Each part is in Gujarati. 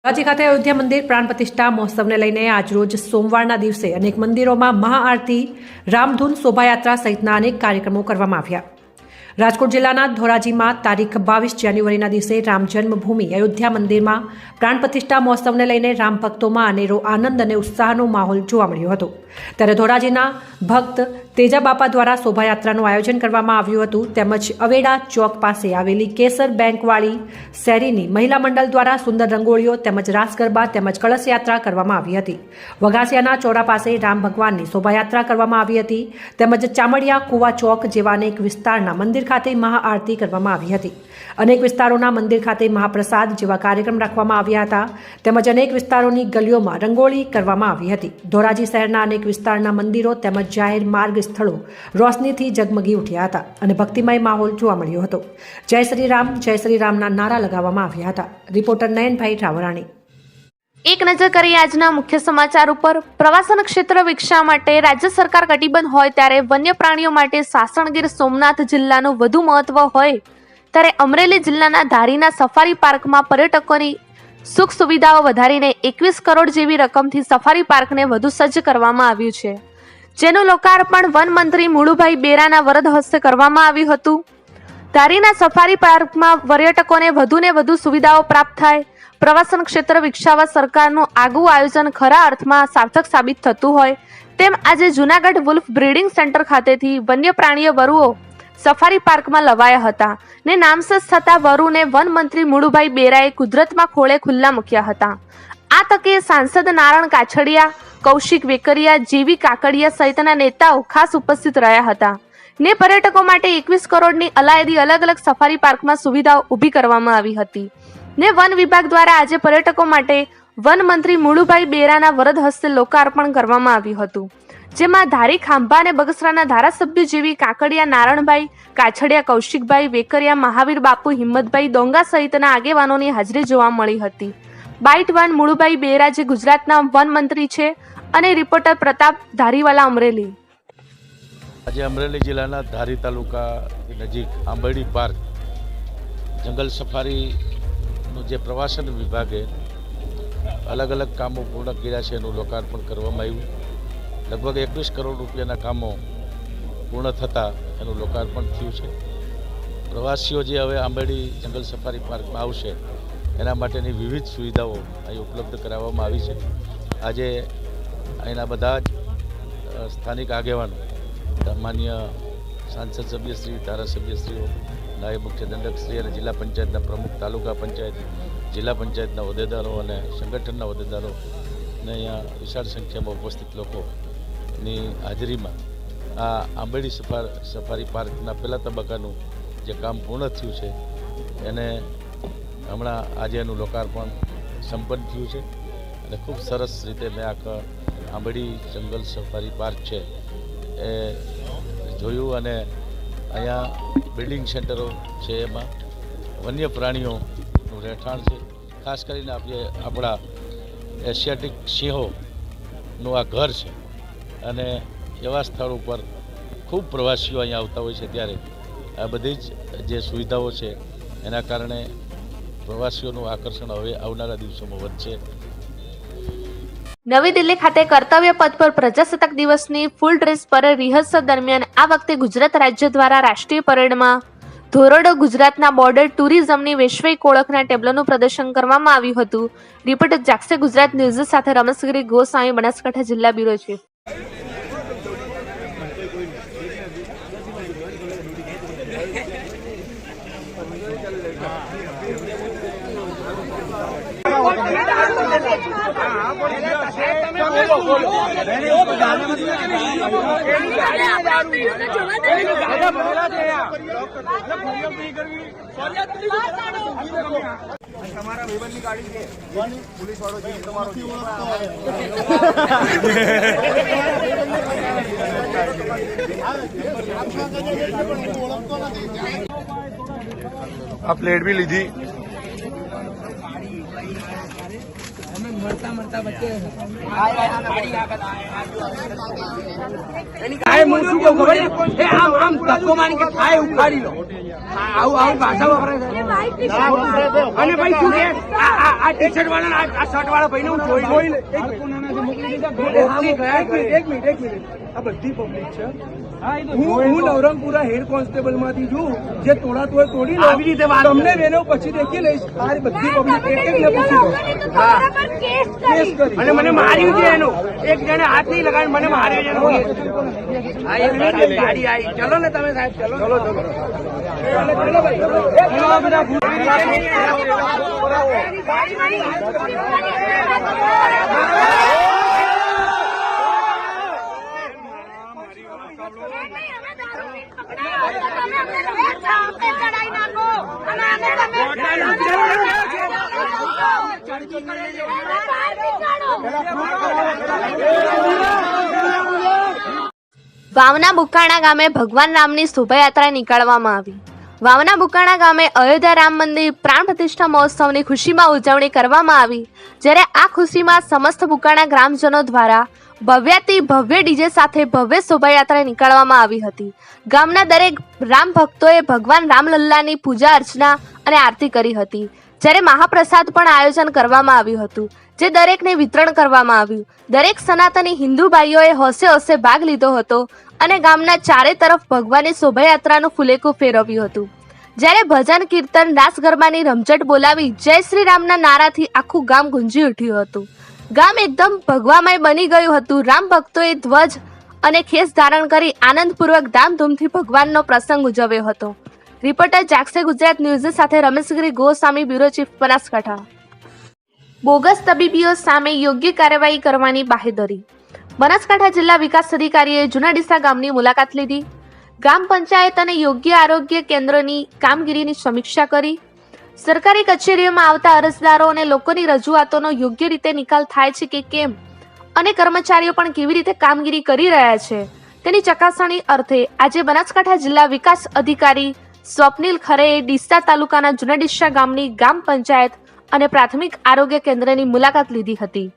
ધોરાજી ખાતે અયોધ્યા મંદિર પ્રાણ પ્રતિષ્ઠા મહોત્સવને લઈને આજરોજ સોમવારના દિવસે અનેક મંદિરોમાં મહાઆરતી, રામધૂન, શોભાયાત્રા સહિતના અનેક કાર્યક્રમો કરવામાં આવ્યા। રાજકોટ જિલ્લાના ધોરાજીમાં તારીખ 22 જાન્યુઆરીના દિવસે રામ જન્મભૂમિ અયોધ્યા મંદિરમાં પ્રાણ પ્રતિષ્ઠા મહોત્સવને લઈને રામ ભક્તોમાં અનેરો આનંદ અને ઉત્સાહનો માહોલ જોવા મળ્યો હતો। ત્યારે ધોરાજીના ભક્ત તેજા બાપા દ્વારા શોભાયાત્રાનું આયોજન કરવામાં આવ્યું હતું। તેમજ અવેડા ચોક પાસે આવેલી કેસર બેંકવાળી શેરીની મહિલા મંડળ દ્વારા સુંદર રંગોળીઓ તેમજ રાસ ગરબા તેમજ કળશ યાત્રા કરવામાં આવી હતી। વઘાસિયાના ચોરા પાસે રામ ભગવાનની શોભાયાત્રા કરવામાં આવી હતી। તેમજ ચામડિયા કુવા ચોક જેવા અનેક વિસ્તારના મંદિર ખાતે મહાઆરતી કરવામાં આવી હતી। અનેક વિસ્તારોના મંદિર ખાતે મહાપ્રસાદ જેવા કાર્યક્રમ રાખવામાં આવ્યા હતા। તેમજ અનેક વિસ્તારોની ગલીઓમાં રંગોળી કરવામાં આવી હતી। ધોરાજી શહેરના અનેક વિસ્તારના મંદિરો તેમજ જાહેર માર્ગ સ્થળો રોશનીથી ઝગમગી ઉઠ્યા હતા અને ભક્તિમય માહોલ જોવા મળ્યો હતો। જય શ્રી રામના નારા લગાવવામાં આવ્યા હતા। રિપોર્ટર નયનભાઈ રાવરાણી। એક નજર કરીએ આજના મુખ્ય સમાચાર ઉપર। પ્રવાસન ક્ષેત્ર વિકસાવવા માટે રાજ્ય સરકાર કટિબદ્ધ હોય ત્યારે વન્ય પ્રાણીઓ માટે સાસણગીર સોમનાથ જિલ્લાનું વધુ મહત્વ હોય ત્યારે અમરેલી જિલ્લાના ધારીના સફારી પાર્કમાં પર્યટકોની સુખ સુવિધાઓ વધારીને 21 કરોડ જેવી રકમથી સફારી પાર્કને વધુ સજ્જ કરવામાં આવ્યું છે, જેનું લોકાર્પણ વન મંત્રી મુળુભાઈ બેરાના વરદ હસ્તે કરવામાં આવ્યું હતું। ધારીના સફારી પાર્કમાં પર્યટકોને વધુને વધુ સુવિધાઓ પ્રાપ્ત થાય, પ્રવાસન ક્ષેત્ર વિકસાવવા સરકારનું આગવું આયોજન ખરા અર્થમાં સાર્થક સાબિત થતું હોય તેમ આજે જૂનાગઢ વુલ્ફ બ્રીડિંગ સેન્ટર ખાતેથી વન્ય પ્રાણીઓ વરુઓ સફારી પાર્કમાં લવાયા હતા ને નામસસ થતા વરુને વન મંત્રી મુળુભાઈ બેરાએ કુદરતમાં ખોળે ખુલ્લા મૂક્યા હતા। આ તકે સાંસદ નારણ કાછડિયા, કૌશિક વેકરિયા, જીવી કાકડિયા સહિતના નેતાઓ ખાસ ઉપસ્થિત રહ્યા હતા ને પર્યટકો માટે 21 કરોડની અલાયદી અલગ અલગ સફારી પાર્કમાં સુવિધાઓ ઊભી કરવામાં આવી હતી ને વન વિભાગ દ્વારા આજે પર્યટકો માટે વન મંત્રી મુળુભાઈ બેરાના વરદ હસ્તે લોકાર્પણ કરવામાં આવ્યું હતું, જેમાં ધારી, ખાંભા અને બગસરાના ધારાસભ્ય જેવી કાકડિયા નારણભાઈ, કાછડિયા કૌશિકભાઈ, વેકરિયા મહાવીર બાપુ, હિંમતભાઈ ડોંગા સહિતના આગેવાનોની હાજરી જોવા મળી હતી। બાઇટ વન મુળુભાઈ બેરા જે ગુજરાતના વન મંત્રી છે અને રિપોર્ટર પ્રતાપ ધારીવાલા, અમરેલી। આજે અમરેલી જિલ્લાના ધારી તાલુકા નજીક આંબરડી પાર્ક જંગલ સફારીનું જે પ્રવાસન વિભાગે અલગ અલગ કામો પૂર્ણ કર્યા છે એનું લોકાર્પણ કરવામાં આવ્યું। લગભગ 21 કરોડ રૂપિયાના કામો પૂર્ણ થતાં એનું લોકાર્પણ થયું છે। પ્રવાસીઓ જે હવે આંબરડી જંગલ સફારી પાર્કમાં આવશે એના માટેની વિવિધ સુવિધાઓ અહીં ઉપલબ્ધ કરાવવામાં આવી છે। આજે અહીંના બધા જ સ્થાનિક આગેવાનો, માન્ય સાંસદ સભ્યશ્રી, ધારાસભ્યશ્રીઓ, નાયબ મુખ્ય દંડકશ્રી અને જિલ્લા પંચાયતના પ્રમુખ, તાલુકા પંચાયત, જિલ્લા પંચાયતના હોદ્દેદારો અને સંગઠનના હોદ્દેદારો ને અહીંયા વિશાળ સંખ્યામાં ઉપસ્થિત લોકોની હાજરીમાં આ આંબરડી સફારી પાર્કના પહેલા તબક્કાનું જે કામ પૂર્ણ થયું છે એને હમણાં આજે એનું લોકાર્પણ સંપન્ન થયું છે અને ખૂબ સરસ રીતે મેં આખા આંબરડી જંગલ સફારી પાર્ક છે એ જોયું અને અહીંયા બિલ્ડિંગ સેન્ટરો છે એમાં વન્ય પ્રાણીઓનું રહેઠાણ છે। ખાસ કરીને આપણા એશિયાટિક સિંહોનું આ ઘર છે અને એવા સ્થળ ઉપર ખૂબ પ્રવાસીઓ અહીંયા આવતા હોય છે ત્યારે આ બધી જ જે સુવિધાઓ છે એના કારણે પ્રવાસીઓનું આકર્ષણ હવે આવનારા દિવસોમાં વધશે। નવી દિલ્હી ખાતે કર્તવ્ય પથ પર પ્રજાસત્તાક દિવસની ફૂલ ડ્રેસ પરેડ રિહર્સલ દરમિયાન આ વખતે ગુજરાત રાજ્ય દ્વારા રાષ્ટ્રીય પરેડમાં ધોરડો ગુજરાતના બોર્ડર ટુરિઝમની વૈશ્વિક ઓળખના ટેબ્લોનું પ્રદર્શન કરવામાં આવ્યું હતું। રિપોર્ટર જાગશે ગુજરાત ન્યૂઝ સાથે રમેશગીરી ગોસ્વામી, બનાસકાંઠા જિલ્લા બ્યુરો ચીફ। તમારા વિભાગની ગાડી છે, પોલીસ વાળો છે, તમારો આ પ્લેટ બી લીધી। કાંઈ હું શું કહું ખબર છે? એ આમ ધક્કો મારી કે કાંઈ ઉખાડી લો. આવું ભાષા વપરાય છે. અને ભાઈ શું કે આ ટી-શર્ટ વાળા આ શર્ટ વાળા ભાઈને હું જોઈ લે. એક મિનિટ આ બધી પબ્લિક છે. હું નવરંગપુરા હેડ કોન્સ્ટેબલ માંથી છું, જે તોડાતું હોય તોડી લો. આવી રીતે તમને બેનો પછી દેખી લઈશ. આ બધી પબ્લિક એક ને પૂછી લો. કેસ કરી અને મને માર્યું છે એનું. એક જણે હાથ નહીં લગાવી મને માર્યો છે. હા એક મિનિટ ગાડી આવી. ચલો ને તમે સાહેબ, ચલો ચલો ભાઈ. વાવના બુકાણા ગામે ભગવાન રામની શોભાયાત્રા નીકાળવામાં આવી. વાવના બુકાણા ગામે અયોધ્યા રામ મંદિર પ્રાણ પ્રતિષ્ઠા મહોત્સવની ખુશીમાં ઉજવણી કરવામાં આવી, જ્યારે આ ખુશીમાં સમસ્ત બુકાણા ગ્રામજનો દ્વારા ભવ્યાતિ ભવ્ય ડીજે સાથે ભવ્ય શોભાયાત્રા નીકાળવામાં આવી હતી. ગામના દરેક રામ ભક્તોએ ભગવાન રામલલ્લાની પૂજા અર્ચના અને આરતી કરી હતી, જ્યારે મહાપ્રસાદ પણ આયોજન કરવામાં આવ્યું હતું, જે દરેકને વિતરણ કરવામાં આવ્યું. દરેક સનાતની હિન્દુ ભાઈઓએ હોશે હોશે ભાગ લીધો હતો અને ગામના ચારે તરફ ભગવાનની શોભાયાત્રાનું ફુલેકું ફેરવ્યું હતું, જ્યારે ભજન કીર્તન રાસ ગરબાની રમઝટ બોલાવી જય શ્રી રામના નારાથી આખું ગામ ગુંજી ઉઠ્યું હતું. ગામ એકદમ ભગવામય બની ગયું હતું. રામ ભક્તોએ ધ્વજ અને ખેસ ધારણ કરી આનંદપૂર્વક ધામધૂમથી ભગવાનનો પ્રસંગ ઉજવ્યો હતો. રિપોર્ટર જાગસે ગુજરાત ન્યૂઝ સાથે Rameshgiri Goswami, bureau chief, Banaskantha. Bogus તબીબીઓ સામે યોગ્ય કાર્યવાહી કરવાની બાહેધરી. બનાસકાંઠા જિલ્લા વિકાસ અધિકારીએ જૂના ડીસા ગામની મુલાકાત લીધી. ગ્રામ પંચાયત અને યોગ્ય આરોગ્ય કેન્દ્રની કામગીરીની સમીક્ષા કરી. સરકારી કચેરીઓમાં આવતા અરજદારો અને લોકોની રજૂઆતોનો યોગ્ય રીતે નિકાલ થાય છે કે કેમ અને કર્મચારીઓ પણ કેવી રીતે કામગીરી કરી રહ્યા છે તેની ચકાસણી અર્થે આજે બનાસકાંઠા જિલ્લા વિકાસ અધિકારી સ્વપ્નિલ ખરેએ ડીસા તાલુકાના જૂના ડીસા ગામની ગ્રામ પંચાયત અને પ્રાથમિક આરોગ્ય કેન્દ્રની મુલાકાત લીધી હતી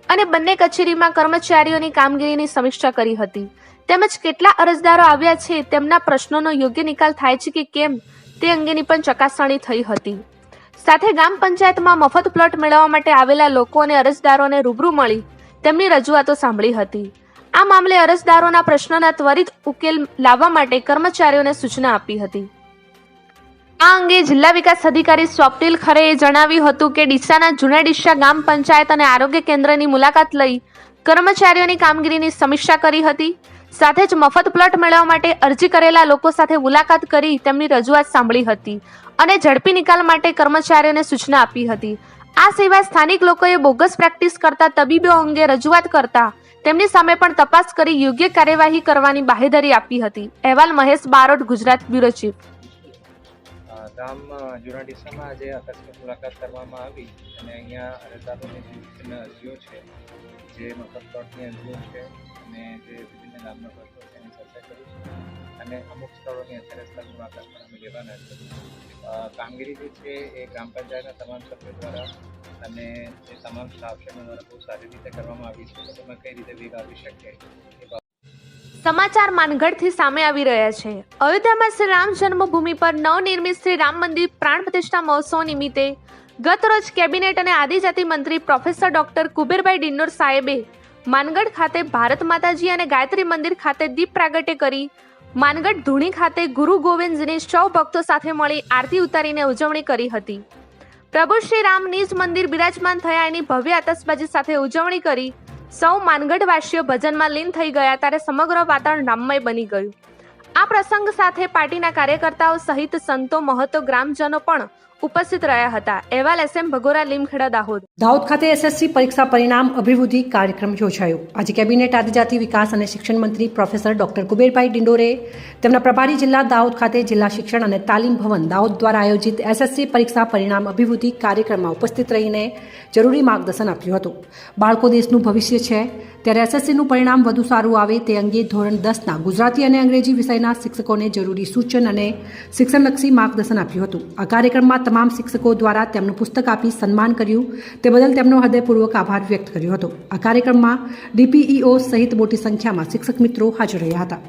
અને બંને કચેરીમાં કર્મચારીઓની કામગીરીની સમીક્ષા કરી હતી, તેમજ કેટલા અરજદારો આવ્યા છે, તેમના પ્રશ્નોનો યોગ્ય નિકાલ થાય છે કે કેમ તે અંગેની પણ ચકાસણી થઈ હતી. સાથે ગ્રામ પંચાયતમાં મફત પ્લોટ મેળવવા માટે આવેલા લોકો અને અરજદારોને રૂબરૂ મળી તેમની રજૂઆતો સાંભળી હતી. આ મામલે અરજદારોના પ્રશ્નોના ત્વરિત ઉકેલ લાવવા માટે કર્મચારીઓને સૂચના આપી હતી. આ અંગે જિલ્લા વિકાસ અધિકારી સ્વપ્નિલ ખરેએ જણાવ્યું હતું કે ડીસાના જૂના ડીસા ગ્રામ પંચાયત અને આરોગ્ય કેન્દ્રની મુલાકાત લઈ કર્મચારીઓની કામગીરીની સમીક્ષા કરી હતી. સાથે જ મફત પ્લોટ મેળવવા માટે અરજી કરેલા લોકો સાથે મુલાકાત કરી તેમની રજૂઆત સાંભળી હતી અને ઝડપી નિકાલ માટે કર્મચારીઓને સૂચના આપી હતી. આ સિવાય સ્થાનિક લોકોએ બોગસ પ્રેક્ટિસ કરતા તબીબો અંગે રજૂઆત કરતા તેમની સામે પણ તપાસ કરી યોગ્ય કાર્યવાહી કરવાની બાહેધરી આપી હતી. અહેવાલ મહેશ બારોટ, ગુજરાત, બ્યુરો ચીફ. ગામ જૂના ડીસામાં આજે આકસ્મિક મુલાકાત કરવામાં આવી અને અહીંયા અરજદારોની વિભિન્ન અરજીઓ છે, જે મફત પ્લોટની અરજીઓ છે અને જે વિભિન્ન ગામના પ્રશ્નો છે એની ચર્ચા કરી છે અને અમુક સ્થળોની અત્યારે સ્થળ મુલાકાત પણ અમે લેવાના છે. કામગીરી જે છે એ ગ્રામ પંચાયતના તમામ સભ્યો દ્વારા અને જે તમામ સ્ટાફ છે એના દ્વારા બહુ સારી રીતે કરવામાં આવી છે. તો તેમાં કઈ રીતે વેગ આવી શકે એ સમાચાર માનગઢથી સામે આવી રહ્યા છે. અયોધ્યામાં શ્રી રામ જન્મભૂમિ પર નવનિર્મિત શ્રી રામ મંદિર પ્રાણ પ્રતિષ્ઠા મહોત્સવ નિમિત્તે ગત રોજ કેબિનેટ અને આદિજાતિ મંત્રી પ્રોફેસર ડોક્ટર કુબેરભાઈ ડિંડોર સાહેબે માનગઢ ખાતે ભારત માતાજી અને ગાયત્રી મંદિર ખાતે દીપ પ્રાગટ્ય કરી માનગઢ ધૂણી ખાતે ગુરુ ગોવિંદજીની સૌ ભક્તો સાથે મળી આરતી ઉતારીને ઉજવણી કરી હતી. પ્રભુ શ્રી રામ નિજ મંદિર બિરાજમાન થયા એની ભવ્ય આતશબાજી સાથે ઉજવણી કરી સૌ માનગઢવાસીઓ ભજનમાં લીન થઈ ગયા, ત્યારે સમગ્ર વાતાવરણ રામમય બની ગયું. આ પ્રસંગ સાથે પાર્ટીના કાર્યકર્તાઓ સહિત સંતો, મહતો, ગ્રામજનો પણ ઉપસ્થિત રહ્યા હતા. અહેવાલ SM ભગોરા, લીમખેડા, દાહોદ. દાહોદ ખાતે SSC પરીક્ષા પરિણામ અભિવૃદ્ધિ કાર્યક્રમ યોજાયો. આજે કેબિનેટ આદિજાતિ વિકાસ અને શિક્ષણ મંત્રી પ્રોફેસર ડોક્ટર કુબેરભાઈ ડિંડોરે તેમના પ્રભારી જિલ્લા દાહોદ ખાતે જિલ્લા શિક્ષણ અને તાલીમ ભવન દાહોદ દ્વારા આયોજિત SSC પરીક્ષા પરિણામ અભિવૃદ્ધિ કાર્યક્રમમાં ઉપસ્થિત રહીને જરૂરી માર્ગદર્શન આપ્યું હતું. બાળકો દેશનું ભવિષ્ય છે, ત્યારે SSCનું પરિણામ વધુ સારું આવે તે અંગે ધોરણ 10ના ગુજરાતી અને અંગ્રેજી વિષયના શિક્ષકોને જરૂરી સૂચન અને શિક્ષણલક્ષી માર્ગદર્શન આપ્યું હતું. આ કાર્યક્રમમાં તમામ શિક્ષકો દ્વારા તેમનું પુસ્તક આપી સન્માન કર્યું તે બદલ તેમનો હૃદયપૂર્વક આભાર વ્યક્ત કર્યો હતો. આ કાર્યક્રમમાં ડીપીઈઓ સહિત મોટી સંખ્યામાં શિક્ષક મિત્રો હાજર રહ્યા હતા.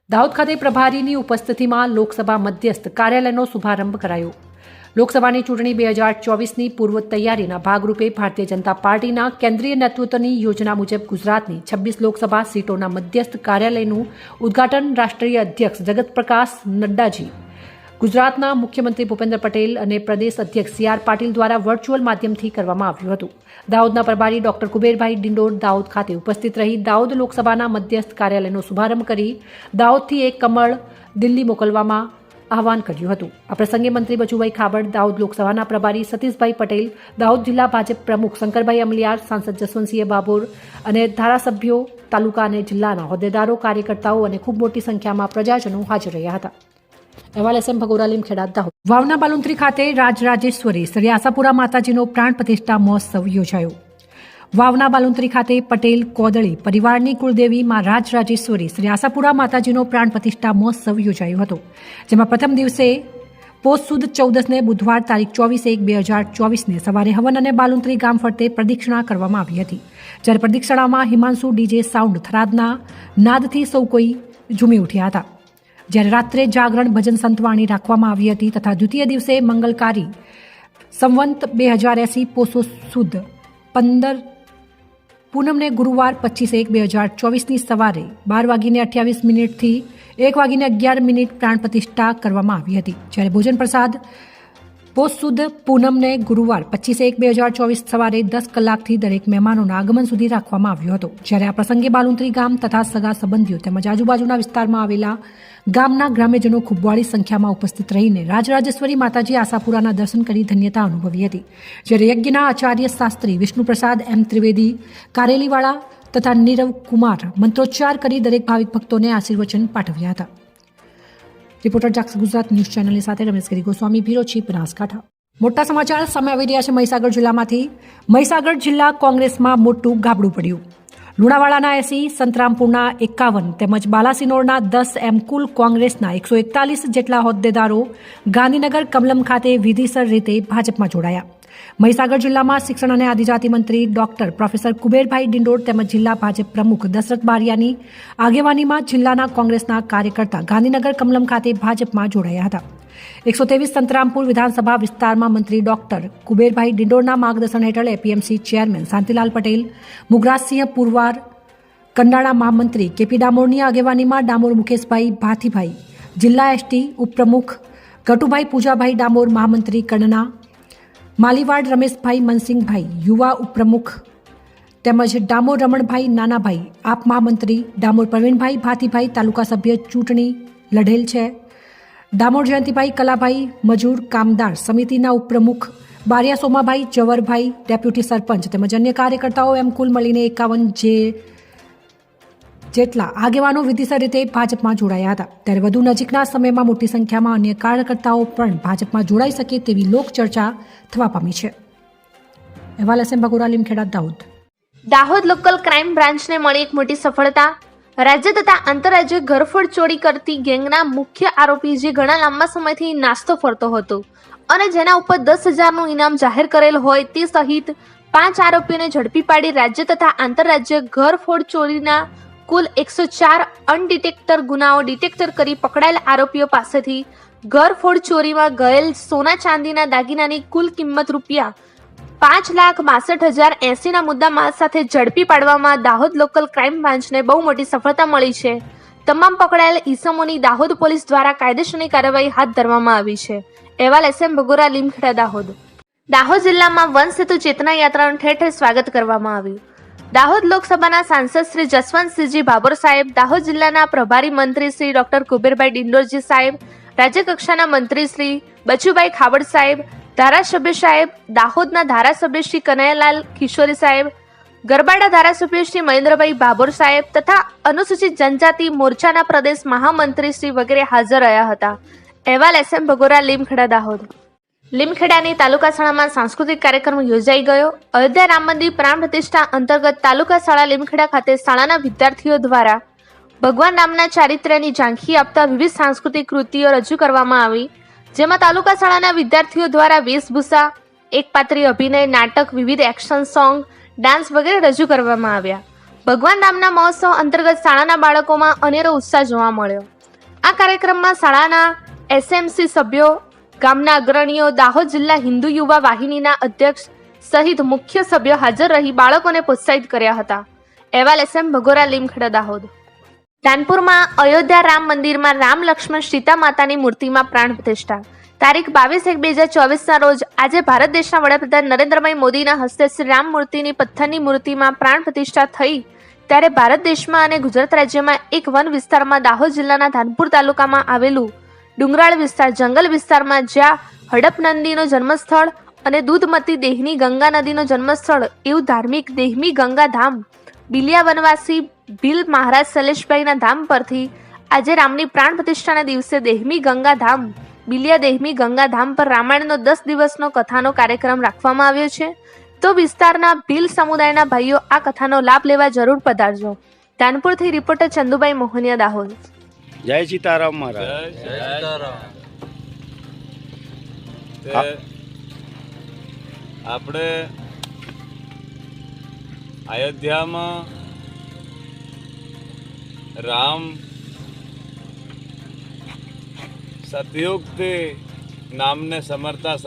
દાહોદ ખાતે પ્રભારીની ઉપસ્થિતિમાં લોકસભા મધ્યસ્થ કાર્યાલયનો શુભારંભ કરાયો. લોકસભાની ચૂંટણી 2024ની પૂર્વ તૈયારીના ભાગરૂપે ભારતીય જનતા પાર્ટીના કેન્દ્રીય નેતૃત્વની યોજના મુજબ ગુજરાતની 26 લોકસભા સીટોના મધ્યસ્થ કાર્યાલયનું ઉદ્ઘાટન રાષ્ટ્રીય અધ્યક્ષ જગત પ્રકાશ નડ્ડાજી, ગુજરાતના મુખ્યમંત્રી ભૂપેન્દ્ર પટેલ અને પ્રદેશ અધ્યક્ષ CR પાટીલ દ્વારા વર્ચ્યુઅલ માધ્યમથી કરવામાં આવ્યું હતું. દાહોદના પ્રભારી ડોક્ટર કુબેરભાઈ ડિંડોર દાહોદ ખાતે ઉપસ્થિત રહી દાહોદ લોકસભાના મધ્યસ્થ કાર્યાલયનો શુભારંભ કરી દાહોદથી એક કમળ દિલ્હી મોકલવામાં આહવાન કર્યું હતું. આ પ્રસંગે મંત્રી બચુભાઈ ખાબડ, દાહોદ લોકસભાના પ્રભારી સતીશભાઈ પટેલ, દાહોદ જિલ્લા ભાજપ પ્રમુખ શંકરભાઈ અમલિયાર, સાંસદ જસવંતસિંહ બાબોર અને ધારાસભ્યો, તાલુકા અને જિલ્લાના હોદ્દેદારો, કાર્યકર્તાઓ અને ખૂબ મોટી સંખ્યામાં પ્રજાજનો હાજર રહ્યા હતા. અહેવાલ SM ભગોરા લીમખેડા દાહોદ. વાવના બાલુંત્રી ખાતે રાજરાજેશ્વરી શ્રી આશાપુરા માતાજીનો પ્રાણ પ્રતિષ્ઠા મહોત્સવ યોજાયો. વાવના બાલુંત્રી ખાતે પટેલ કોદળી પરિવારની કુળદેવી માં રાજરાજેશ્વરી શ્રી આશાપુરા માતાજીનો પ્રાણ પ્રતિષ્ઠા મહોત્સવ યોજાયો હતો. જેમાં પ્રથમ દિવસે પોષ સુદ 14ને બુધવાર તારીખ 24/1/2024ને સવારે હવન અને બાલુંત્રી ગામ ફરતે પ્રદક્ષિણા કરવામાં આવી હતી. જ્યારે પ્રદક્ષિણામાં હિમાંશુ ડીજે સાઉન્ડ થરાદના નાદથી સૌ કોઈ ઝૂમી ઉઠ્યા હતા. જ્યારે રાત્રે જાગરણ ભજન સંતવાણી રાખવામાં આવી હતી તથા દ્વિતીય દિવસે મંગલકારી સંવંત 2080 પોષો સુદ 15 પૂનમને ગુરુવાર 25/1/2024ની સવારે 12:28 થી 1:11 પ્રાણ પ્રતિષ્ઠા કરવામાં આવી હતી. જ્યારે ભોજન પ્રસાદ પોષ સુદ પૂનમને ગુરુવાર 25/1/2024 સવારે 10 કલાકથી દરેક મહેમાનોના આગમન સુધી રાખવામાં આવ્યો હતો. જ્યારે આ પ્રસંગે બાલુંત્રી ગામ તથા સગા સંબંધીઓ તેમજ આજુબાજુના વિસ્તારમાં આવેલા ગામના ગ્રામ્યજનો ખૂબ વાળી સંખ્યામાં ઉપસ્થિત રહીને રાજરાજેશ્વરી માતાજી આશાપુરાના દર્શન કરી ધન્યતા અનુભવી હતી. જ્યારે યજ્ઞના આચાર્ય શાસ્ત્રી વિષ્ણુપ્રસાદ M ત્રિવેદી કારેલીવાળા તથા નીરવ કુમાર મંત્રોચ્ચાર કરી દરેક ભાવિક ભક્તોને આશીર્વચન પાઠવ્યા હતા. રિપોર્ટર જાક્ષ ગુજરાત ન્યૂઝ ચેનલની સાથે રમેશ ગિરી ગોસ્વામી, બ્યુરો ચીફ, બનાસકાંઠા. મોટા સમાચાર સામે આવી રહ્યા છે મહીસાગર જિલ્લામાંથી. મહીસાગર જિલ્લા કોંગ્રેસમાં મોટું ગાબડું પડ્યું. લુણાવાડાના 80, સંતરામપુરના 51 તેમજ બાલાસિનોરના 10 એમ કુલ કોંગ્રેસના 141 જેટલા હોદ્દેદારો ગાંધીનગર કમલમ ખાતે વિધિસર રીતે ભાજપમાં જોડાયા. મહીસાગર જિલ્લામાં શિક્ષણ અને આદિજાતિ મંત્રી ડોક્ટર પ્રોફેસર કુબેરભાઈ ડિંડોર તેમજ જિલ્લા ભાજપ પ્રમુખ દશરથ બારિયાની આગેવાનીમાં જિલ્લાના કોંગ્રેસના કાર્યકર્તા ગાંધીનગર કમલમ ખાતે ભાજપમાં જોડાયા હતા. 123 સંતરામપુર વિધાનસભા વિસ્તારમાં મંત્રી ડોક્ટર કુબેરભાઈ ડિંડોરના માર્ગદર્શન હેઠળ APMC ચેરમેન શાંતિલાલ પટેલ, મુગરાજસિંહ પુરવાર, કંડાળા મહામંત્રી KP ડામોરની આગેવાનીમાં ડામોર મુકેશભાઈ ભાથીભાઈ, જિલ્લા ST ઉપપ્રમુખ ગટુભાઈ પૂજાભાઈ ડામોર, મહામંત્રી કણના માલીવાડ રમેશભાઈ મનસિંહભાઈ, યુવા ઉપપ્રમુખ તેમજ ડામોર રમણભાઈ નાનાભાઈ, આપ મહામંત્રી ડામોર પ્રવીણભાઈ ભાથીભાઈ, તાલુકા સભ્ય ચૂંટણી લઢેલ છે. ડામોર જયંતિભાઈ કલાભાઈ, મજૂર કામદાર સમિતિના ઉપપ્રમુખ બારિયા સોમાભાઈ, જવરભાઈ, ડેપ્યુટી સરપંચ તેમજ અન્ય કાર્યકર્તાઓ એમ કુલ મળીને 51 જેટલા આગેવાનો વિધિસર રીતે ભાજપમાં જોડાયા હતા. ત્યારે વધુ નજીકના સમયમાં મોટી સંખ્યામાં અન્ય કાર્યકર્તાઓ પણ ભાજપમાં જોડાઈ શકે તેવી લોકચર્ચા થવા પામી છે. અહેવાલ SM Bhagora Limkheda Dahod. Dahod local crime બ્રાન્ચને મળી એક મોટી સફળતા. રાજ્ય તથા આંતરરાજ્ય ઘરફોડ ચોરી કરતી ગેંગના મુખ્ય આરોપી જે ઘણા લાંબા સમયથી નાસ્તો ફરતો હતો અને જેના ઉપર 10,000નું ઇનામ જાહેર કરેલ હોય તે સહિત 5 આરોપીઓને ઝડપી પાડી રાજ્ય તથા આંતરરાજ્ય ઘરફોડ ચોરીના કુલ 104 અનડિટેક્ટર ગુનાઓ ડિટેક્ટર કરી પકડાયેલ આરોપીઓ પાસેથી ઘરફોડ ચોરીમાં ગયેલ સોના ચાંદીના દાગીનાની કુલ કિંમત રૂપિયા 5,62,080ના મુદ્દામાલ સાથે ઝડપી પાડવામાં દાહોદ લોકલ ક્રાઇમ બ્રાન્ચને બહુ મોટી સફળતા મળી છે. તમામ પકડાયેલ ઈસમોની દાહોદ પોલીસ દ્વારા કાયદેસરની કાર્યવાહી હાથ ધરવામાં આવી છે. અહેવાલ SM ભગોરા લીમખેડા દાહોદ. દાહોદ જિલ્લામાં વન સેતુ ચેતના યાત્રાનું ઠેર ઠેર સ્વાગત કરવામાં આવ્યું. દાહોદ લોકસભાના સાંસદ શ્રી જસવંતસિંહજી બાબોર સાહેબ, દાહોદ જિલ્લાના પ્રભારી મંત્રી શ્રી ડોક્ટર કુબેરભાઈ ડિંડોરજી સાહેબ, રાજ્ય કક્ષાના મંત્રી શ્રી બચુભાઈ ખાબડ સાહેબ, ધારાસભ્ય સાહેબ, દાહોદના ધારાસભ્ય શ્રી કનૈયાલાલ કિશોરી સાહેબ, ગરબાડા ધારાસભ્ય શ્રી મહેન્દ્રભાઈ બાબોર સાહેબ તથા અનુસૂચિત જનજાતિ મોરચાના પ્રદેશ મહામંત્રી શ્રી વગેરે હાજર રહ્યા હતા. અહેવાલ SM ભગોરા લીમખેડા દાહોદ. લીમખેડાની તાલુકા શાળામાં સાંસ્કૃતિક કાર્યક્રમ યોજાઈ ગયો. અયોધ્યા રામ મંદિર પ્રાણ પ્રતિષ્ઠા અંતર્ગત તાલુકા શાળા લીમખેડા ખાતે શાળાના વિદ્યાર્થીઓ દ્વારા ભગવાન રામના ચારિત્ર્યની ઝાંખી આપતા વિવિધ સાંસ્કૃતિક કૃતિઓ રજૂ કરવામાં આવી. જેમાં તાલુકા શાળાના વિદ્યાર્થીઓ દ્વારા વેશભૂષા, એકપાત્રીય અભિનય, નાટક, વિવિધ એક્શન સોંગ, ડાન્સ વગેરે રજૂ કરવામાં આવ્યા. ભગવાન રામના મહોત્સવ અંતર્ગત શાળાના બાળકોમાં અનેરો ઉત્સાહ જોવા મળ્યો. આ કાર્યક્રમમાં શાળાના એસએમસી સભ્યો, ગામના અગ્રણીઓ, દાહોદ જિલ્લા હિન્દુ યુવા વાહિનીના અધ્યક્ષ સહિત મુખ્ય સભ્યો હાજર રહી બાળકોને પ્રોત્સાહિત કર્યા હતા. અહેવાલ SM ભગોરા, લીમખેડા, દાહોદ. કાનપુરમાં અયોધ્યા રામ મંદિરમાં રામ, લક્ષ્મણ, સીતા માતાની મૂર્તિમાં પ્રાણ પ્રતિષ્ઠા. તારીખ 22/1/2024ના રોજ આજે ભારત દેશના વડાપ્રધાન નરેન્દ્રભાઈ મોદીના હસ્તે શ્રી રામ મૂર્તિની પથ્થરની મૂર્તિમાં પ્રાણ પ્રતિષ્ઠા થઈ. ત્યારે ભારત દેશમાં અને ગુજરાત રાજ્યમાં એક વન વિસ્તારમાં દાહોદ જિલ્લાના ધાનપુર તાલુકામાં આવેલું ડુંગરાળ વિસ્તાર, જંગલ વિસ્તારમાં જ્યાં હડપ નંદીનો જન્મસ્થળ અને દૂધમતી દેહની ગંગા નદીનો જન્મસ્થળ એવું ધાર્મિક દેહમી ગંગા ધામ બિલિયા વનવાસી ભીલ મહારાજ શૈલેષભાઈના ધામ પરથી આજે રામની પ્રાણ પ્રતિષ્ઠાના દિવસે દેહમી ગંગા ધામ બિલિયા દેહમી ગંગા ધામ પર રામાયણનો 10 દિવસનો કથાનો કાર્યક્રમ રાખવામાં આવ્યો છે. તો વિસ્તારના ભીલ સમુદાયના ભાઈઓ આ કથાનો લાભ લેવા જરૂર પધારજો. કાનપુરથી રિપોર્ટર ચંદુભાઈ મોહનિયા, દાહોદ. જય સીતારામ મહારાજ. આપણે અયોધ્યામાં રામ સતયુગથી નામને સમરતા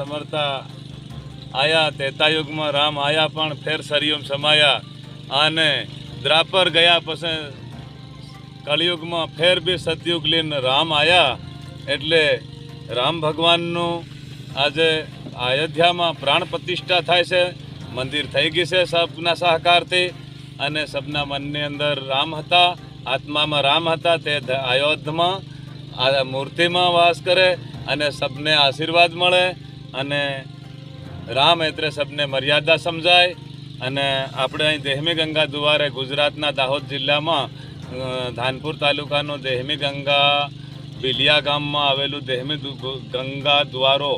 આયા, ત્રેતાયુગમાં રામ આયા પણ ફેર સરિયુમ સમાયા, અને દ્રાપર ગયા પછી કળિયુગમાં ફેર બી સતયુગ લઈને રામ આયા. એટલે રામ ભગવાનનું આજે અયોધ્યામાં પ્રાણ પ્રતિષ્ઠા થાય છે. મંદિર થઈ ગઈ છે સબના સહકારથી, અને સબના મનની અંદર રામ હતા, આત્મામાં રામ હતા. તે અયોધ્યામાં આ મૂર્તિમાં વાસ કરે અને સબને આશીર્વાદ મળે, અને રામ એટલે સબને મર્યાદા સમજાય. અને આપણે અહીં દેહમી ગંગા દ્વારે ગુજરાતના દાહોદ જિલ્લામાં ધાનપુર તાલુકાનું દેહમી ગંગા બિલિયા ગામમાં આવેલું દેહમી ગંગા દ્વારો,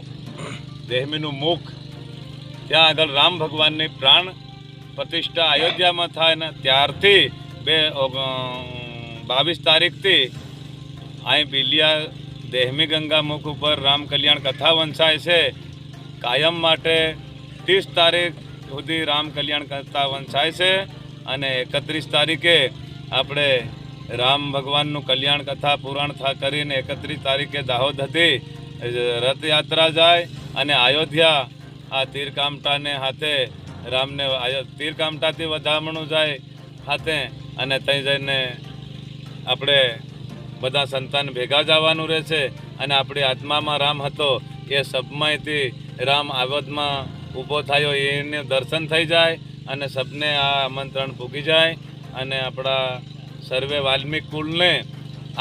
દેહમીનું મુખ, ત્યાં આગળ રામ ભગવાનની પ્રાણ પ્રતિષ્ઠા અયોધ્યામાં થાય ને ત્યારથી 22 તારીખથી અહીં બિલિયા દેહમી ગંગા મુખ ઉપર રામ કલ્યાણ કથા વંચાય છે. કાયમ માટે 30 તારીખ સુધી રામ કલ્યાણ કથા વંચાય છે, અને 31 તારીખે આપણે રામ ભગવાનનું કલ્યાણ કથા પુરાણ કરીને 31 તારીખે દાહોદ હતી રથયાત્રા જાય, અને અયોધ્યા આ તીરકામઠાને હાથે રામને તીરકામઠાથી વધામણું જાય હાથે, અને ત્યાં જઈને આપણે બધા સંતાન ભેગા જવાનું રહે છે. અને આપણી આત્મામાં રામ હતો એ સબમાંથી રામ આવદમાં ઊભો થયો એને દર્શન થઈ જાય, અને સબને આ આમંત્રણ પૂગી જાય. અને આપણા સર્વે વાલ્મીક કુળને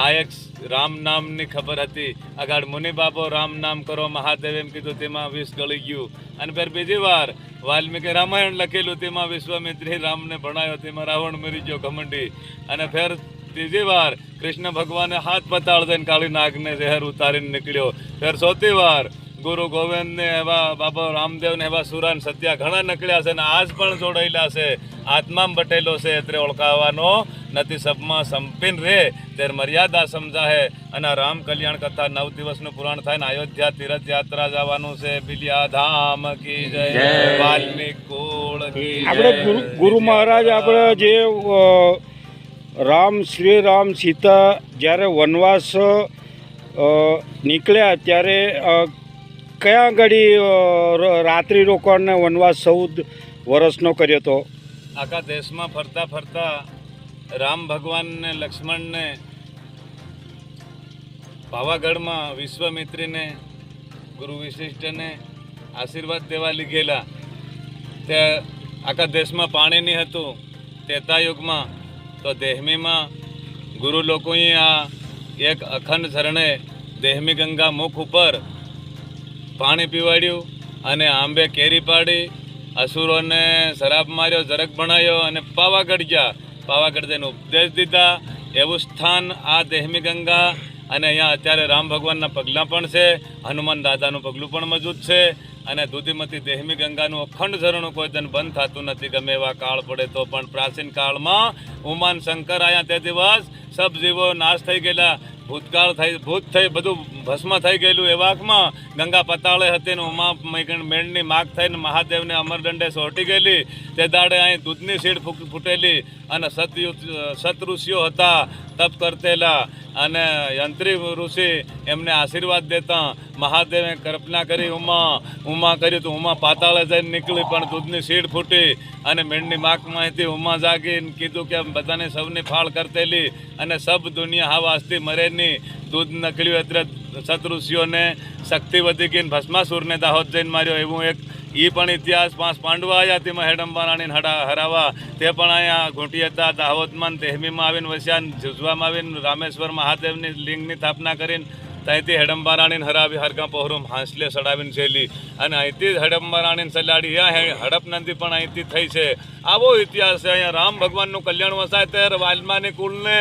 આ એક રામ નામની ખબર હતી. આગળ મુનિ બાપો રામ નામ કરો મહાદેવ એમ કીધું, તેમાં વિષ ગળી ગયું. અને ફેર બીજી વાર વાલ્મીકે રામાયણ લખેલું, તેમાં વિશ્વામિત્રી રામને ભણાયો, તેમાં રાવણ મરી ગયો ઘમંડી. અને ફેર ત્રીજી વાર કૃષ્ણ ભગવાને હાથ પતાળ દઈને કાળી નાગને ઝેર ઉતારીને નીકળ્યો. ફેર ચોથી વાર ગુરુ ગોવિંદને એવા બાબા રામદેવને એવા સુરાન સત્યા ઘણા નીકળ્યા છે, અને આજ પણ જોડાયેલા છે. આત્મામાં બટેલો છે એટલે ઓળખાવાનો નથી. સબમાં સંપીન રહે ત્યારે મર્યાદા સમજાય. અને રામ કલ્યાણ કથા 9 દિવસનું પુરાણ થાય ને અયોધ્યા તીર્થ યાત્રા જવાનું છે. બિલિયા ધામ કી જય, વાલ્મીક કુળ કી જય. આપણે ગુરુ મહારાજ આપણે જે શ્રી રામ સીતા જ્યારે વનવાસ નીકળ્યા ત્યારે કયા ઘડી રાત્રિ રોકાણને વનવાસ 14 વર્ષનો કર્યો હતો. આખા દેશમાં ફરતા રામ ભગવાનને લક્ષ્મણને પાવાગઢમાં વિશ્વામિત્રીને ગુરુ વિશિષ્ટને આશીર્વાદ દેવા લીધેલા. તે આખા દેશમાં પાણી નહીં હતું ત્રેતાયુગમાં, તો દેહમીમાં ગુરુ લોકોએ આ એક અખંડ ઝરણે દેહમી ગંગા મુખ ઉપર પાણી પીવાડ્યું, અને આંબે કેરી પાડી, અસુરોને શરાબ માર્યો, જરક ભણાયો, અને પાવાગઢ ગયા. પાવાગઢ જઈને ઉપદેશ દીધા. એવું સ્થાન આ દેહમી ગંગા. અને અહીંયા અત્યારે રામ ભગવાનના પગલાં પણ છે, હનુમાન દાદાનું પગલું પણ મજબૂત છે. અને દૂધીમતી દેહમી ગંગાનું અખંડ ઝરણું કોઈ દિન બંધ થતું નથી, ગમે એવા કાળ પડે તો પણ. પ્રાચીન કાળમાં ઉમાન શંકર આવ્યા તે દિવસ સબ જીવો નાશ થઈ ગયેલા, ભૂતકાળ ભૂત થઈ બધું ભસ્મ થઈ ગયેલું. એવાકમાં ગંગા પતાળે હતી ને ઉમા મેળની માગ થઈને મહાદેવને અમરદંડે સોટી ગયેલી. તે દાડે અહીં દૂધની સીડ ફૂટેલી અને સત ઋષિઓ હતા તપ કરતેલા, અને યંત્રી ઋષિ એમને આશીર્વાદ દેતા મહાદેવે કલ્પના કરી ઉમા કર્યું તો ઉમા પાતાળે જઈને નીકળી, પણ દૂધની સીડ ફૂટી અને મેળની માગમાંથી ઉમા જાગીને કીધું કે બધાને સૌની ફાળ કરતેલી અને સબ દુનિયા હા વાસ્તી મરેની. દૂધ નીકળ્યું એટલે સતઋષિઓને શક્તિ વધી ગઈ, ભસ્માસુરને દાહોદ જઈને માર્યો. એવું એક પણ ઇતિહાસ 5 પાંડવા આવ્યા તેમાં હેડંબા રાણીને હરાવા, તે પણ અહીંયા ઘૂંટી હતા. દાહોદમાં દેહમીમાં આવીને વસ્યા, જુજવામાં આવીને રામેશ્વર મહાદેવની લિંગની સ્થાપના કરીને ત્યાંથી હેડંબા રાણીને હરાવી, હરકા પહોરું હાંસલે ચડાવીને છેલી, અને અહીંથી હેડંબા રાણીને ચલાડી. હડપ નંદી પણ અહીંથી થઈ છે. આવો ઇતિહાસ છે. અહીંયા રામ ભગવાનનું કલ્યાણ વસાય ત્યારે વાલ્માની કુળને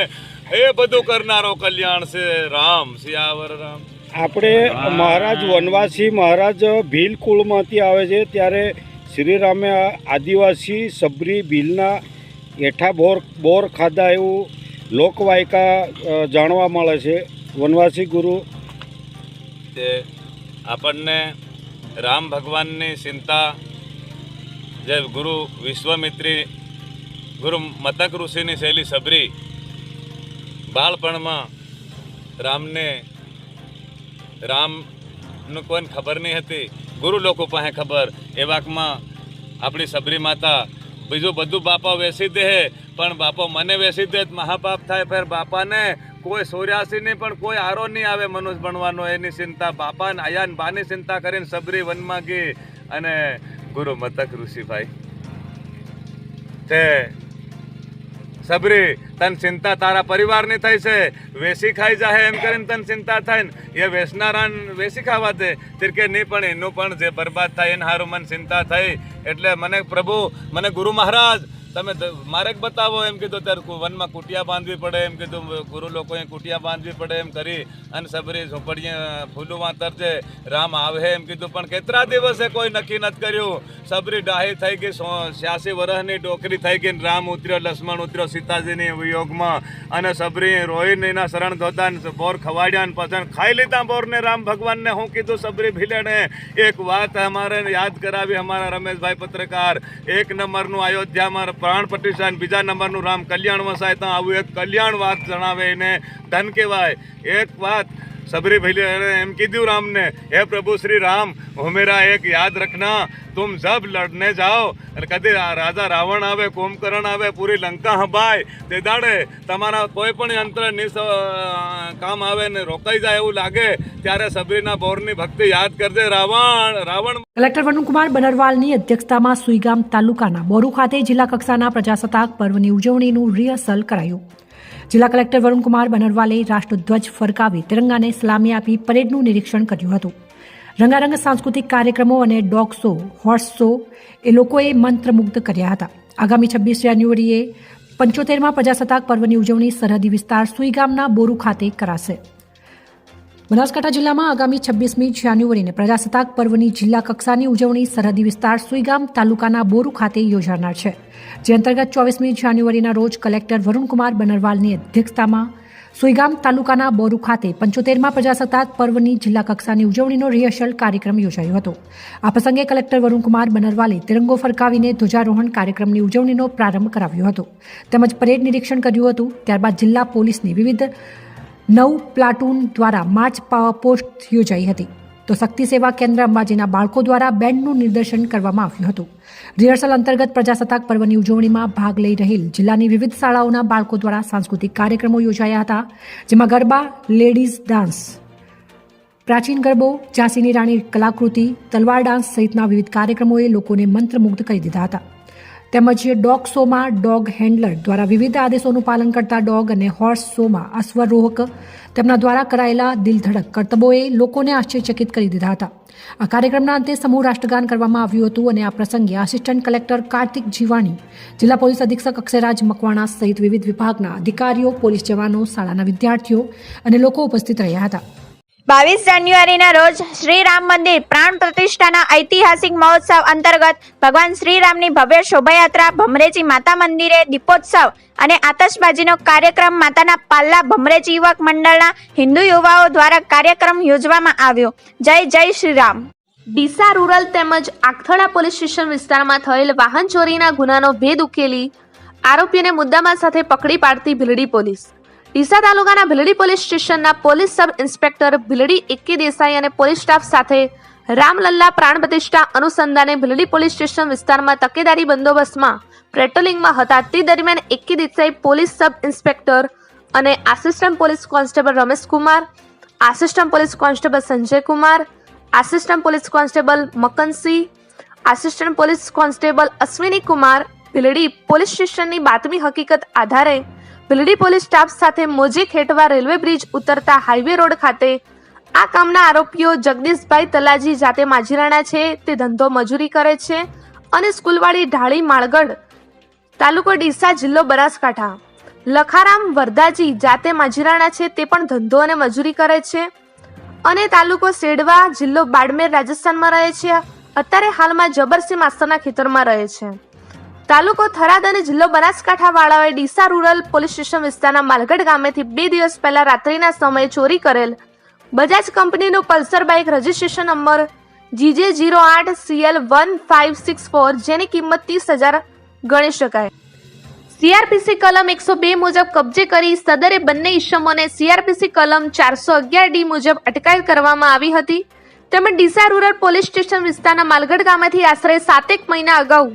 એ બધું કરનારો કલ્યાણ છે રામ. સિયાવર રામ. આપણે મહારાજ વનવાસી મહારાજ ભીલ કુળમાંથી આવે છે, ત્યારે શ્રીરામે આદિવાસી સબરી ભીલના એઠા બોર ખાધા એવું લોકવાયકા જાણવા મળે છે. વનવાસી ગુરુ તે આપણને રામ ભગવાનની ચિંતા જે ગુરુ વિશ્વામિત્રી ગુરુ મતક ઋષિની શૈલી સબરી બાળપણમાં રામનું કોઈને ખબર નહીં હતી, ગુરુ લોકો પાસે ખબર. એ વાકમાં આપણી સબરી માતા બીજું બધું બાપા વેસી દે, પણ બાપા મને વેસી દે મહાપાપ થાય. ફેર બાપાને કોઈ 84 નહીં પણ કોઈ આરો નહીં આવે મનુષ્ય બનવાનો, એની ચિંતા બાપાને આયાન બાની ચિંતા કરીને સબરી વનમાં ગઈ. અને ગુરુ મતક ઋષિભાઈ તે સબરી તન ચિંતા તારા પરિવારની થઈ છે, વેસી ખાઈ જાય એમ કરીને તને ચિંતા થાય ને એ વેસનારાન વેસી ખાવા દે તિરકે નહીં, પણ એનું પણ જે બરબાદ થાય એને સારું મને ચિંતા થઈ. એટલે મને પ્રભુ મને ગુરુ મહારાજ તમે મારે બતાવો એમ કીધું. ત્યારે વનમાં કુટિયા બાંધવી પડે એમ કીધું, ગુરુ લોકોએ કુટિયા બાંધવી પડે એમ કરી અને સબરી ઝોપડીએ ફૂલુમાં તરજે રામ આવે એમ કીધું. પણ કેટલા દિવસે કોઈ નક્કી નથી કર્યું. સબરી ડાહી થઈ ગઈ, 86 વર્ષની ડોકરી થઈ ગઈ. રામ ઉતર્યો, લક્ષ્મણ ઉતર્યો સીતાજીની વિયોગમાં, અને સબરી રોઈને એના શરણ ધોતા બોર ખવાડ્યા ને પછી ખાઈ લીધા બોરને. રામ ભગવાનને હું કીધું સબરી ભીલેને એક વાત અમારે યાદ કરાવી, અમારા રમેશભાઈ પત્રકાર. 1 નંબરનું અયોધ્યામાં પ્રાણ પ્રતિષ્ઠા, બીજા નંબરનું રામ કલ્યાણ વસાય. તો આવું એક કલ્યાણ વાત જણાવે એને ધન કહેવાય. એક વાત સબરી ભાઈ એમ કીધું રામને, હે પ્રભુ શ્રી રામ મેરા એક યાદ રખના, तुम जब लड़ने जाओ અને કદી રાજા રાવણ આવે, કુંભકર્ણ આવે, પૂરી લંકા હબાય, તે દાડે તમારા કોઈ પણ યંત્ર કામ આવે ને રોકાઈ જાય એવું લાગે ત્યારે સબરીના બોરની ભક્તિ યાદ કરજે. રાવણ. કલેક્ટર વરુણકુમાર બનરવાલની અધ્યક્ષતામાં સુઈગામ તાલુકાના બોરુ ખાતે જિલ્લા કક્ષાના પ્રજાસત્તાક પર્વની ઉજવણીનું રિહર્સલ કરાયું. જિલ્લા કલેક્ટર વરુણકુમાર બનરવાલે રાષ્ટ્રધ્વજ ફરકાવી તિરંગાને સલામી આપી પરેડનું નિરીક્ષણ કર્યું હતું. રંગારંગ સાંસ્કૃતિક કાર્યક્રમો અને ડોગ શો, હોર્સ શો એ લોકોએ મંત્રમુગ્ધ કર્યા હતા. આગામી 26 જાન્યુઆરીએ 75મા પ્રજાસત્તાક પર્વની ઉજવણી સરહદી વિસ્તાર સુઈગામના બોરુ ખાતે કરાશે. બનાસકાંઠા જિલ્લામાં આગામી 26મી જાન્યુઆરીને પ્રજાસત્તાક પર્વની જિલ્લા કક્ષાની ઉજવણી સરહદી વિસ્તાર સુઈગામ તાલુકાના બોરુ ખાતે યોજાનાર છે, જે અંતર્ગત 24મી જાન્યુઆરીના રોજ કલેક્ટર વરુણકુમાર બનરવાલની અધ્યક્ષતામાં સુઈગામ તાલુકાના બોરુ ખાતે 75મા પ્રજાસત્તાક પર્વની જિલ્લા કક્ષાની ઉજવણીનો રિહર્સલ કાર્યક્રમ યોજાયો હતો. આ પ્રસંગે કલેક્ટર વરુણકુમાર બનરવાલે તિરંગો ફરકાવીને ધ્વજારોહણ કાર્યક્રમની ઉજવણીનો પ્રારંભ કરાવ્યો હતો, તેમજ પરેડ નિરીક્ષણ કર્યું હતું. ત્યારબાદ જિલ્લા પોલીસની વિવિધ 9 પ્લાટૂન દ્વારા માર્ચ પોસ્ટ યોજાઈ હતી, તો શક્તિ સેવા કેન્દ્ર અંબાજીના બાળકો દ્વારા બેન્ડનું નિદર્શન કરવામાં આવ્યું હતું. રિહર્સલ અંતર્ગત પ્રજાસત્તાક પર્વની ઉજવણીમાં ભાગ લઈ રહેલ જિલ્લાની વિવિધ શાળાઓના બાળકો દ્વારા સાંસ્કૃતિક કાર્યક્રમો યોજાયા હતા, જેમાં ગરબા, લેડીઝ ડાન્સ, પ્રાચીન ગરબો, ઝાંસીની રાણી કલાકૃતિ, તલવાર ડાન્સ સહિતના વિવિધ કાર્યક્રમોએ લોકોને મંત્રમુગ્ધ કરી દીધા હતા. તેમજ ડોગ શોમાં ડોગ હેન્ડલર દ્વારા વિવિધ આદેશોનું પાલન કરતા ડોગ અને હોર્સ શોમાં અશ્વરોહક તેમના દ્વારા કરાયેલા દિલધડક કરતબોએ લોકોને આશ્ચર્યચકિત કરી દીધા હતા. આ કાર્યક્રમના અંતે સમૂહ રાષ્ટ્રગાન કરવામાં આવ્યું હતું અને આ પ્રસંગે આસિસ્ટન્ટ કલેક્ટર કાર્તિક જીવાણી, જિલ્લા પોલીસ અધિક્ષક અક્ષયરાજ મકવાણા સહિત વિવિધ વિભાગના અધિકારીઓ, પોલીસ જવાનો, શાળાના વિદ્યાર્થીઓ અને લોકો ઉપસ્થિત રહ્યા હતા. 22 જાન્યુઆરીના રોજ શ્રી રામ મંદિર પ્રાણ પ્રતિષ્ઠાના ઐતિહાસિક મહોત્સવ અંતર્ગત ભગવાન શ્રીરામની ભવ્ય શોભાયાત્રા ભમરેજી માતા મંદિરે દીપોત્સવ અને આતશબાજીનો કાર્યક્રમ માતાના પાલ્લા ભમરેજી યુવક મંડળના હિન્દુ યુવાઓ દ્વારા કાર્યક્રમ યોજવામાં આવ્યો. જય જય શ્રી રામ. ડીસા રૂરલ તેમજ આખથડા પોલીસ સ્ટેશન વિસ્તારમાં થયેલ વાહન ચોરીના ગુનાનો ભેદ ઉકેલી આરોપીને મુદ્દામાલ સાથે પકડી પાડતી ભીલડી પોલીસ. ડીસા તાલુકાના ભીલડી પોલીસ સ્ટેશનના પોલીસ સબ ઇન્સ્પેક્ટર ભીલડી એકે દેસાઈ અને પોલીસ સ્ટાફ સાથે રામલલ્લા પ્રાણ પ્રતિષ્ઠા અનુસંધાને ભીલડી પોલીસ સ્ટેશન વિસ્તારમાં તકેદારી બંદોબસ્તમાં પેટ્રોલિંગમાં હતા. તે દરમિયાન A K Desai police sub inspector અને assistant police constable Ramesh Kumar, assistant police constable Sanjay Kumar, assistant police constable Makansinh, assistant police constable Ashwini Kumar Bhildi police સ્ટેશનની બાતમી હકીકત આધારે ભીલડી પોલીસ સ્ટાફ સાથે મોજી ખેટવા રેલવે બ્રિજ ઉતરતા હાઈવે રોડ ખાતે આ કામના આરોપીઓ જગદીશભાઈ તલાજી જાતે માજીરાણા છે, તે ધંધો મજૂરી કરે છે અને સ્કૂલવાળી ઢાળી માળગઢ તાલુકો ડીસા જિલ્લો બનાસકાંઠા, લખારામ વરદાજી જાતે માજીરાણા છે, તે પણ ધંધો અને મજૂરી કરે છે અને તાલુકો સેડવા જિલ્લો બાડમેર રાજસ્થાનમાં રહે છે. અત્યારે હાલમાં જબરસિંહ માસ્તરના ખેતરમાં રહે છે. તાલુકો થરાદ અને જિલ્લો બનાસકાંઠા વાળાઓએ ડીસા રૂરલ પોલીસ સ્ટેશન વિસ્તારના માલગઢ ગામેથી 2 દિવસ પહેલા રાત્રિના સમયે ચોરી કરેલ બજાજ કંપનીનું Pulsar bike registration number GJ08CL1564 જેની કિંમત 30,000 ગણી શકાય. સીઆરપીસી કલમ 102 મુજબ કબજે કરી સદરે બંને ઇસમોને સીઆરપીસી કલમ 411D મુજબ અટકાયત કરવામાં આવી હતી. તેમજ ડીસા રૂરલ પોલીસ સ્ટેશન વિસ્તારના માલગઢ ગામેથી આશરે 7 મહિના અગાઉ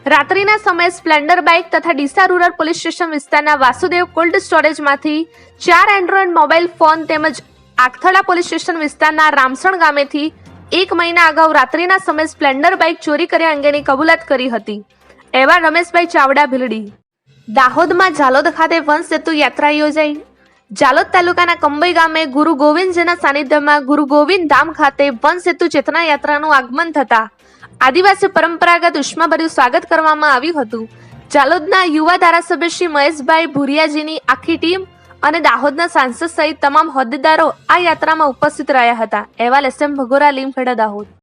રાત્રિના સમયે સ્પ્લેન્ડર બાઇક તથા ડીસા રૂરલ પોલીસ સ્ટેશન વિસ્તારના વાસુદેવ કોલ્ડ સ્ટોરેજમાંથી 4 એન્ડ્રોઇડ મોબાઈલ ફોન તેમજ આખથડા પોલીસ સ્ટેશન વિસ્તારના રામસણ ગામેથી 1 મહિના અગાઉ રાત્રિના સમયે સ્પ્લેન્ડર બાઇક ચોરી કર્યા અંગેની કબૂલાત કરી હતી. એવા રમેશભાઈ ચાવડા ભીલડી. દાહોદમાં ઝાલોદ ખાતે વનસેતુ યાત્રા યોજાઈ. ઝાલોદ તાલુકાના કંબઈ ગામે ગુરુ ગોવિંદજીના સાનિધ્યમાં ગુરુ ગોવિંદ ધામ ખાતે વનસેતુ ચેતના યાત્રાનું આગમન થતા આદિવાસી પરંપરાગત ઉષ્માભર્યું સ્વાગત કરવામાં આવ્યું હતું. ઝાલોદના યુવા ધારાસભ્ય શ્રી મહેશભાઈ ભુરિયાજીની આખી ટીમ અને દાહોદના સાંસદ સહિત તમામ હોદ્દેદારો આ યાત્રામાં ઉપસ્થિત રહ્યા હતા. અહેવાલ SM ભગોરા લીમખેડા દાહોદ.